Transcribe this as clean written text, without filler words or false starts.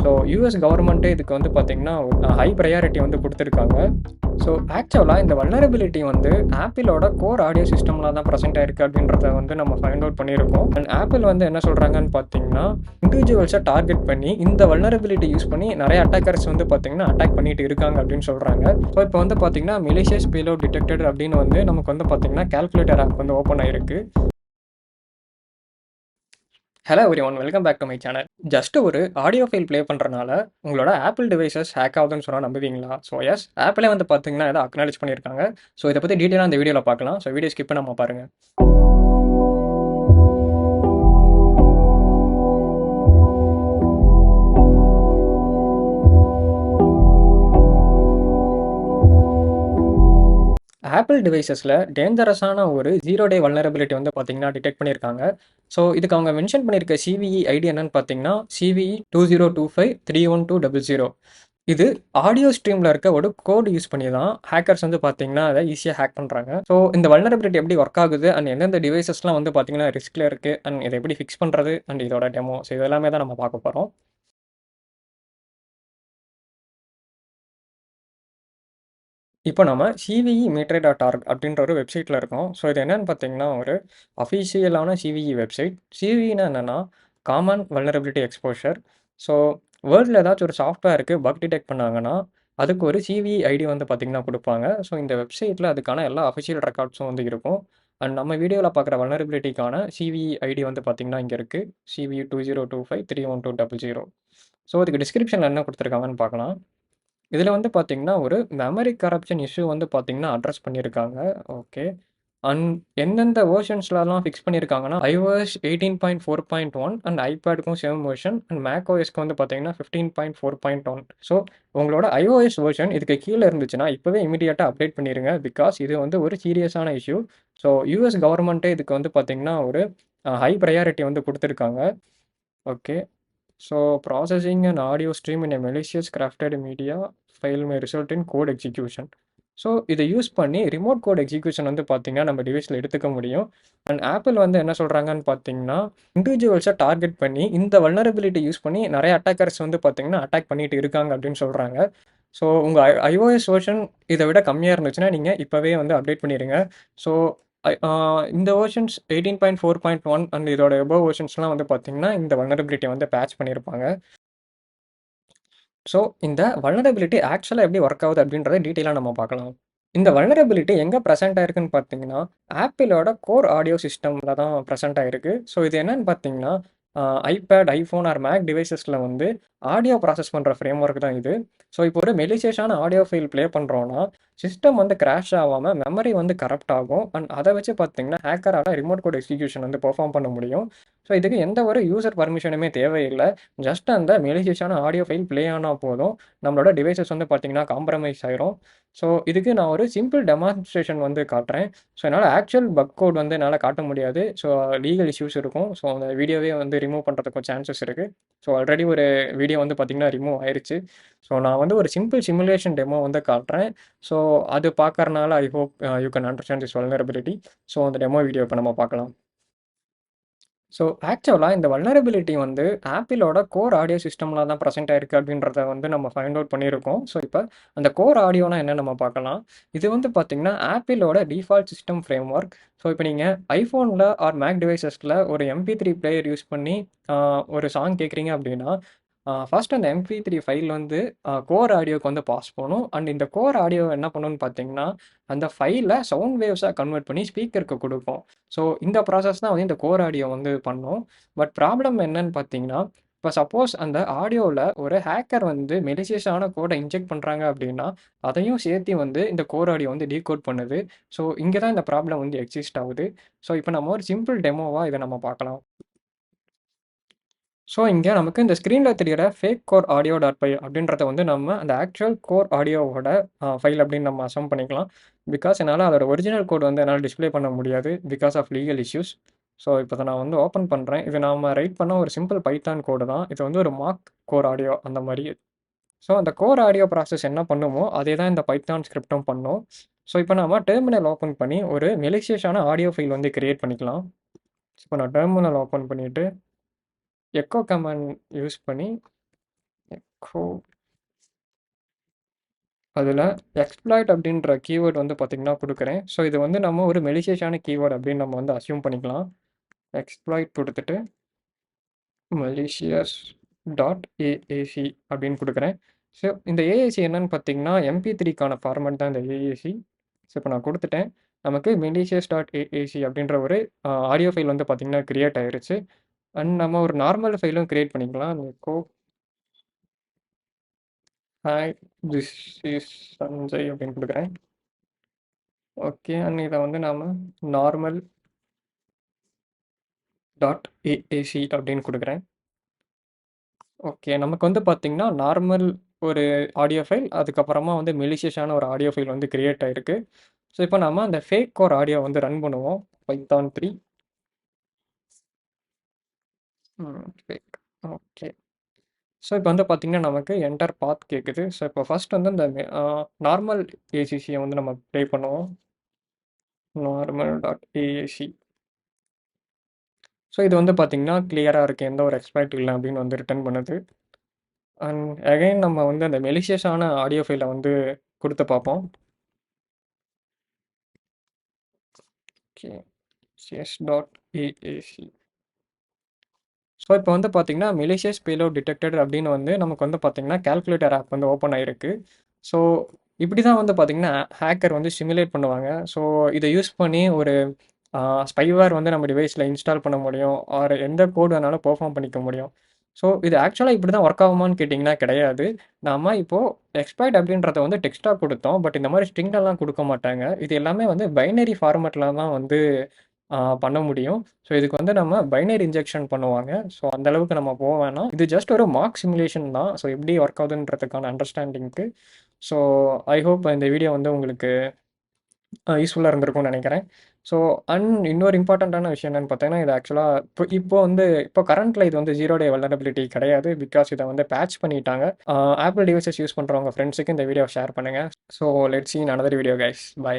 So US கவர்மெண்ட்டே இதுக்கு வந்து பார்த்தீங்கன்னா ஹை ப்ரையாரிட்டி வந்து கொடுத்துருக்காங்க. ஸோ ஆக்சுவலாக இந்த வல்னரபிலிட்டி வந்து ஆப்பிளோட கோர் ஆடியோ சிஸ்டமில் தான் ப்ரெசென்ட் ஆயிருக்கு அப்படின்றத வந்து நம்ம ஃபைண்ட் அவுட் பண்ணியிருக்கோம். அண்ட் ஆப்பிள் வந்து என்ன சொல்கிறாங்கன்னு பார்த்தீங்கன்னா, இண்டிவிஜுவல்ஸை டார்கெட் பண்ணி இந்த வல்னரபிலிட்டி யூஸ் பண்ணி நிறைய அட்டாக்கர்ஸ் வந்து பார்த்தீங்கன்னா அட்டாக் பண்ணிட்டு இருக்காங்க அப்படின்னு சொல்கிறாங்க. ஸோ இப்போ வந்து பார்த்தீங்கன்னா மெலிஷியஸ் பேலோட் டிடெக்டட் அப்படின்னு வந்து நமக்கு வந்து பார்த்தீங்கன்னா கால்குலேட்டர் ஆப் வந்து ஓப்பன் ஆயிருக்கு. Hello everyone, welcome back to my channel. Just ஒரு ஆடியோ ஃபைல் ப்ளே பண்ணுறனால உங்களோட ஆப்பிள் டிவைசஸ் ஹேக் ஆகுதுன்னு சொன்னால் நம்புவீங்களா? ஸோ எஸ், ஆப்பிளே வந்து பார்த்தீங்கன்னா எதாவது அக்னாலேஜ் பண்ணியிருக்காங்க. ஸோ இதை பற்றி டீட்டெயிலாக இந்த வீடியோவில் பார்க்கலாம். ஸோ வீடியோ ஸ்கிப் பண்ணாம பாருங்கள். ஆப்பிள் டிவைசஸில் டேஞ்சரஸான ஒரு 0 டே வல்னரபிலிட்டி வந்து பார்த்தீங்கன்னா டிடெக்ட் பண்ணியிருக்காங்க. ஸோ இதுக்கு அவங்க மென்ஷன் பண்ணியிருக்க சிவிஇ ஐடி என்னன்னு பார்த்தீங்கன்னா சிவிஇ 2025312000. இது ஆடியோ ஸ்ட்ரீமில் இருக்க ஒரு கோடு யூஸ் பண்ணி தான் ஹேக்கர்ஸ் வந்து பார்த்தீங்கன்னா அதை ஈஸியாக ஹேக் பண்ணுறாங்க. ஸோ இந்த வல்னரபிலிட்டி எப்படி ஒர்க் ஆகுது அண்ட் எந்தெந்த டிவைசஸ்லாம் வந்து பார்த்தீங்கன்னா ரிஸ்கில் இருக்குது அண்ட் இதை எப்படி ஃபிக்ஸ் பண்ணுறது அண்ட் இதோட டெமோ, ஸோ இது எல்லாமே தான் நம்ம பார்க்க போகிறோம். இப்போ நம்ம CVEmetre.org அப்படின்ற ஒரு வெப்சைட்டில் இருக்கோம். ஸோ இது என்னன்னு பார்த்தீங்கன்னா ஒரு அஃபிஷியலான சிவிஇ வெப்சைட். சிவிஇனா என்னென்னா காமன் வல்னரபிலிட்டி எக்ஸ்போஷர். ஸோ வேர்ல்டில் ஏதாச்சும் ஒரு சாஃப்ட்வேருக்கு பக் டிடெக்ட் பண்ணாங்கன்னா அதுக்கு ஒரு சிவிஇ ஐடி வந்து பார்த்திங்கன்னா கொடுப்பாங்க. ஸோ இந்த வெப்சைட்டில் அதுக்கான எல்லா அஃபிஷியல் ரெக்கார்ட்ஸும் வந்து இருக்கும். அண்ட் நம்ம வீடியோவில் பார்க்குற வல்னரபிலிட்டிக்கான சிவிஇ ஐடி வந்து பார்த்திங்கன்னா இங்கே இருக்குது, CVE 2025312000. ஸோ இதுக்கு டிஸ்கிரிப்ஷனில் என்ன கொடுத்துருக்காங்கன்னு பார்க்கலாம். இதில் வந்து பார்த்தீங்கன்னா ஒரு மெமரி கரப்ஷன் இஷ்யூ வந்து பார்த்தீங்கன்னா அட்ரஸ் பண்ணியிருக்காங்க. ஓகே. அண்ட் எந்தெந்த வேர்ஷன்ஸ்லலாம் ஃபிக்ஸ் பண்ணியிருக்காங்கன்னா iOS 18.4.1 அண்ட் ஐபேடுக்கும் சேம் வேர்ஷன் அண்ட் மேக்ஓஎஸ்க்கு வந்து பார்த்தீங்கன்னா 15.4.1. ஸோ உங்களோட iOS வேர்ஷன் இதுக்கு கீழே இருந்துச்சுன்னா இப்போவே இமீடியட்டாக அப்டேட் பண்ணிடுங்க. பிகாஸ் இது வந்து ஒரு சீரியஸான இஷ்யூ. ஸோ யூஎஸ் கவர்மெண்ட்டே இதுக்கு வந்து பார்த்தீங்கன்னா ஒரு ஹை ப்ரையாரிட்டி வந்து கொடுத்துருக்காங்க. Okay. So, processing an audio stream in a malicious crafted media file may result in code execution. So இதை யூஸ் பண்ணி ரிமோட் கோட் எக்ஸிக்யூஷன் வந்து பார்த்தீங்கன்னா நம்ம டிவைஸில் எடுத்துக்க முடியும். அண்ட் ஆப்பிள் வந்து என்ன சொல்கிறாங்கன்னு பார்த்தீங்கன்னா இண்டிவிஜுவல்ஸை டார்கெட் பண்ணி இந்த வல்னரபிலிட்டி யூஸ் பண்ணி நிறைய அட்டாக்கர்ஸ் வந்து பார்த்தீங்கன்னா அட்டாக் பண்ணிட்டு இருக்காங்க அப்படின்னு சொல்கிறாங்க. ஸோ உங்கள் iOS வெர்ஷன் இதை விட கம்மியாக இருந்துச்சுன்னா நீங்கள் இப்போவே வந்து அப்டேட் பண்ணிடுங்க. ஸோ இந்த வெர்ஷன்ஸ் 18.4.1 அண்ட் இதோட எபோவ் வெர்ஷன்ஸ்லாம் வந்து பார்த்தீங்கன்னா இந்த வல்னரபிலிட்டியை வந்து பேட்ச் பண்ணியிருப்பாங்க. ஸோ இந்த வல்னரபிலிட்டி ஆக்சுவலாக எப்படி ஒர்க் ஆகுது அப்படின்றத டீட்டெயிலாக நம்ம பார்க்கலாம். இந்த வல்னரபிலிட்டி எங்கே ப்ரெசென்ட் ஆயிருக்குன்னு பார்த்தீங்கன்னா ஆப்பிளோட கோர் ஆடியோ சிஸ்டமில் தான் ப்ரெசென்ட் ஆயிருக்கு. ஸோ இது என்னன்னு பார்த்தீங்கன்னா ஐபேட், ஐஃபோன் ஆர் மேக் டிவைசஸில் வந்து ஆடியோ ப்ராசஸ் பண்ணுற ஃப்ரேம் ஒர்க் தான் இது. ஸோ இப்போ ஒரு மெலிசியஸான ஆடியோ ஃபைல் ப்ளே பண்ணுறோன்னா சிஸ்டம் வந்து கிராஷ் ஆகாமல் மெமரி வந்து கரப்ட் ஆகும். அண்ட் அதை வச்சு பார்த்தீங்கன்னா ஹேக்கரால் ரிமோட் கோட் எக்ஸிக்யூஷன் வந்து பெர்ஃபார்ம் பண்ண முடியும். ஸோ இதுக்கு எந்த ஒரு யூசர் பர்மிஷனுமே தேவையில்லை. ஜஸ்ட் அந்த மெலிசியஸான ஆடியோ ஃபைல் ப்ளே ஆனால் போதும், நம்மளோட டிவைசஸ் வந்து பார்த்தீங்கன்னா காம்ப்ரமைஸ் ஆயிரும். ஸோ இதுக்கு நான் ஒரு சிம்பிள் டெமான்ஸ்ட்ரேஷன் வந்து காட்டுறேன். ஸோ என்னால் ஆக்சுவல் பக் கோட் வந்து என்னால் காட்ட முடியாது. ஸோ லீகல் இஷ்யூஸ் இருக்கும். ஸோ அந்த வீடியோவே வந்து ரிமூவ் பண்ணுறதுக்கும் சான்சஸ் இருக்குது. ஸோ ஆல்ரெடி ஒரு வீடியோ வந்து பார்த்திங்கன்னா ரிமூவ் ஆயிடுச்சு. ஸோ நான் வந்து ஒரு சிம்பிள் சிமுலேஷன் டெமோ வந்து காட்டுறேன். ஸோ அது பார்க்கறனால I hope you can understand this vulnerability. So அந்த டெமோ வீடியோ இப்போ நம்ம பார்க்கலாம். ஸோ ஆக்சுவலாக இந்த வல்னரபிலிட்டி வந்து ஆப்பிளோட கோர் ஆடியோ சிஸ்டமில் தான் ப்ரெசென்ட் ஆயிருக்கு அப்படின்றத வந்து நம்ம ஃபைண்ட் அவுட் பண்ணியிருக்கோம். ஸோ இப்போ அந்த கோர் ஆடியோனா என்ன நம்ம பார்க்கலாம். இது வந்து பார்த்தீங்கன்னா ஆப்பிளோட default system framework. So இப்போ நீங்கள் ஐஃபோனில் ஆர் மேக் டிவைசஸில் ஒரு MP3 பிளேயர் யூஸ் பண்ணி ஒரு சாங் கேட்குறீங்க அப்படின்னா ஃபர்ஸ்ட் அந்த MP3 ஃபைல் வந்து கோர் ஆடியோக்கு வந்து பாஸ் பண்ணும். அண்ட் இந்த கோர் ஆடியோ என்ன பண்ணணும்னு பார்த்தீங்கன்னா அந்த ஃபைலை சவுண்ட் வேவ்ஸாக கன்வெர்ட் பண்ணி ஸ்பீக்கருக்கு கொடுக்கும். ஸோ இந்த ப்ராசஸ் தான் வந்து இந்த கோர் ஆடியோ வந்து பண்ணும். பட் ப்ராப்ளம் என்னன்னு பார்த்தீங்கன்னா இப்போ சப்போஸ் அந்த ஆடியோவில் ஒரு ஹேக்கர் வந்து மெலிசியஸான கோடை இன்ஜெக்ட் பண்ணுறாங்க அப்படின்னா அதையும் சேர்த்து வந்து இந்த கோர் ஆடியோ வந்து டீகோட் பண்ணுது. ஸோ இங்கே தான் இந்த ப்ராப்ளம் வந்து எக்ஸிஸ்ட் ஆகுது. ஸோ இப்போ நம்ம ஒரு சிம்பிள் டெமோவாக இதை நம்ம பார்க்கலாம். ஸோ இங்கே நமக்கு இந்த ஸ்க்ரீனில் தெரிகிற fake core audio dot py அப்படின்றத வந்து நம்ம அந்த ஆக்சுவல் கோர் ஆடியோவோட ஃபைல் அப்படின்னு நம்ம அசம் பண்ணிக்கலாம். பிகாஸ் என்னால் அதோட ஒரிஜினல் கோட் வந்து என்னால் டிஸ்பிளே பண்ண முடியாது because of legal issues. So இப்போ தான் நான் வந்து ஓப்பன் பண்ணுறேன். இது நம்ம ரைட் பண்ண ஒரு சிம்பிள் பைத்தான் கோடு தான். இது வந்து ஒரு மார்க் கோர் ஆடியோ அந்த மாதிரி. ஸோ அந்த கோர் ஆடியோ ப்ராசஸ் என்ன பண்ணுமோ அதே தான் இந்த பைத்தான் ஸ்கிரிப்டும் பண்ணும். ஸோ இப்போ நம்ம டெர்மினல் ஓப்பன் பண்ணி ஒரு மெலிசியஸான ஆடியோ ஃபைல் வந்து கிரியேட் பண்ணிக்கலாம். இப்போ நான் டெர்மினல் ஓப்பன் பண்ணிவிட்டு எக்கோ கமாண்ட் யூஸ் பண்ணி கோ அதில எக்ஸ்ப்ளாய்ட் அப்படின்ற கீவேர்ட் வந்து பார்த்தீங்கன்னா குடுக்குறேன். ஸோ இது வந்து நம்ம ஒரு மெலிஷியஸான கீவேர்ட் அப்படின்னு நம்ம வந்து அஸ்யூம் பண்ணிக்கலாம். எக்ஸ்ப்ளாய்ட் குடுத்துட்டு malicious டாட் ஏஏசி அப்படின்னு குடுக்குறேன். ஸோ இந்த ஏஏசி என்னன்னு பார்த்தீங்கன்னா, MP3க்கான ஃபார்மேட் தான் இந்த ஏஏசி. ஸோ இப்போ நான் குடுத்துட்டேன். நமக்கு malicious டாட் ஏஏசி அப்படின்ற ஒரு ஆடியோ ஃபைல் வந்து பார்த்தீங்கன்னா கிரியேட் ஆயிருச்சு. அண்ட் நம்ம ஒரு நார்மல் ஃபைலும் கிரியேட் பண்ணிக்கலாம். Echo hi this is Sanjay அப்படின்னு குடுக்குறேன். ஓகே. அண்ட் இத வந்து நாம நார்மல் டாட் ஏஏசி அப்படின்னு குடுக்குறேன். ஓகே. நமக்கு வந்து பார்த்தீங்கன்னா, நார்மல் ஒரு ஆடியோ ஃபைல், அதுக்கப்புறமா வந்து மெலிஷியஸான ஒரு ஆடியோ ஃபைல் வந்து கிரியேட் ஆயிருக்கு. ஸோ, இப்போ நம்ம அந்த ஃபேக் கோர் ஆடியோ வந்து ரன் பண்ணுவோம். Python 3 fake okay. ஸோ, இப்போ வந்து பார்த்தீங்கன்னா, நமக்கு என்டர் பாத் கேட்குது. ஸோ, இப்போ ஃபர்ஸ்ட் வந்து இந்த நார்மல் ஏசிசிய வந்து நம்ம ப்ளே பண்ணுவோம். Normal dot AAC. ஸோ, இது வந்து பார்த்தீங்கன்னா, கிளியரா இருக்கு. எந்த ஒரு எக்ஸ்ப்ளாய்ட் இல்ல அப்படின்னு வந்து ரிட்டர்ன் பண்ணுது. அண்ட் அகைன் நம்ம வந்து அந்த மெலிஷியஸான ஆடியோ ஃபைல வந்து குடுத்து பார்ப்போம். ஓகே. cs.aac. ஸோ இப்போ வந்து பார்த்தீங்கன்னா, மெலிஷியஸ் பேலோட் டிடெக்டட் அப்படின்னு வந்து நமக்கு வந்து பார்த்தீங்கன்னா, கால்குலேட்டர் ஆப் வந்து ஓப்பன் ஆயிருக்கு. ஸோ இப்படி தான் வந்து பார்த்தீங்கன்னா, ஹேக்கர் வந்து சிமுலேட் பண்ணுவாங்க. ஸோ இத யூஸ் பண்ணி ஒரு ஸ்பைவேர் வந்து நம்ம டிவைஸ்ல இன்ஸ்டால் பண்ண முடியும். ஆர் எந்த கோட் வேணாலும் பெர்ஃபார்ம் பண்ணிக்க முடியும். ஸோ இது ஆக்சுவலா இப்படி தான் ஒர்க் ஆகுமான்னு கேட்டிங்கன்னா கிடையாது. நாம இப்போ எக்ஸ்ப்ளாய்ட் அப்படின்றத வந்து டெக்ஸ்ட்டா குடுத்தோம். பட் இந்த மாரி ஸ்ட்ரிங்லலாம் குடுக்க மாட்டாங்க. இது எல்லாமே வந்து பைனரி ஃபார்மேட்ல தான் வந்து பண்ண முடியும். ஸோ இதுக்கு வந்து நம்ம பைனரி இன்ஜெக்ஷன் பண்ணுவாங்க. ஸோ அந்த அளவுக்கு நம்ம போ வேணாம். இது ஜஸ்ட் ஒரு மார்க் சிமுலேஷன் தான். ஸோ எப்படி ஒர்க் ஆகுதுன்றதுக்கான அண்டர்ஸ்டாண்டிங்க்கு. ஸோ ஐ ஹோப் இந்த வீடியோ வந்து உங்களுக்கு யூஸ்ஃபுல்லா இருந்திருக்கும்னு நெனைக்கிறேன். ஸோ இன்னொரு இம்பார்ட்டன்ட்டான விஷயம் என்னன்னு பார்த்தீங்கன்னா, இது ஆக்சுவலா இப்போ கரண்ட்ல இது வந்து 0 டே வல்னரபிலிட்டி கிடையாது. பிகாஸ் இத வந்து பேட்ச் பண்ணிட்டாங்க. ஆப்பிள் டிவைஸஸ் யூஸ் பண்றவங்க ஃப்ரெண்ட்ஸுக்கு இந்த வீடியோவ ஷேர் பண்ணுங்க. So let's see in another video guys. By.